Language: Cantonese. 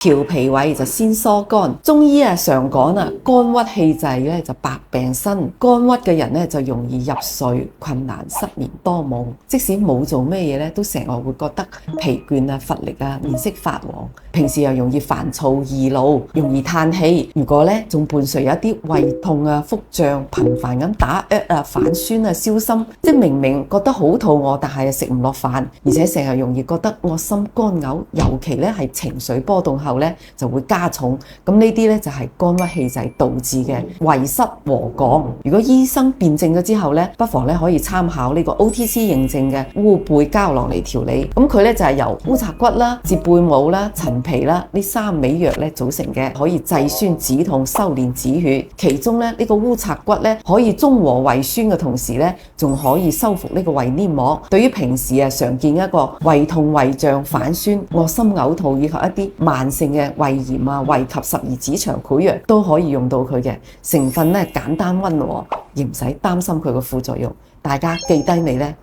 調脾胃就先疏肝。中醫常講肝鬱氣滯咧就百病生，肝鬱嘅人咧就容易入睡困難、失眠多夢，即使冇做咩嘢咧，都成日會覺得疲倦啊、乏力啊、面色發黃，平時又容易煩躁易怒，容易嘆氣。如果咧仲伴隨有一啲胃痛啊、腹脹、頻繁咁打反酸啊、燒心，即係明明覺得好肚餓，但係食唔落飯，而且成日容易覺得惡心乾嘔，尤其咧係情緒波動後咧就會加重。咁呢啲咧就係肝鬱氣滯導致嘅胃濕和降。如果醫生辨證咗之後咧，不妨咧可以參考呢個 OTC 認證嘅烏貝膠囊嚟調理。咁佢咧就係由烏賊骨啦、折貝母啦、陳皮啦呢3味藥咧組成嘅，可以制酸止痛、修煉止血。其中咧呢個烏賊骨咧可以中和胃酸嘅同時咧，仲可以修復呢個胃黏膜。對於平時常見一個胃痛、胃脹、反酸、惡心嘔吐以及一啲慢性嘅胃炎啊、胃及十二指腸潰瘍都可以用到佢嘅。成分咧簡單溫和，而唔使擔心佢個副作用。大家記低未呢？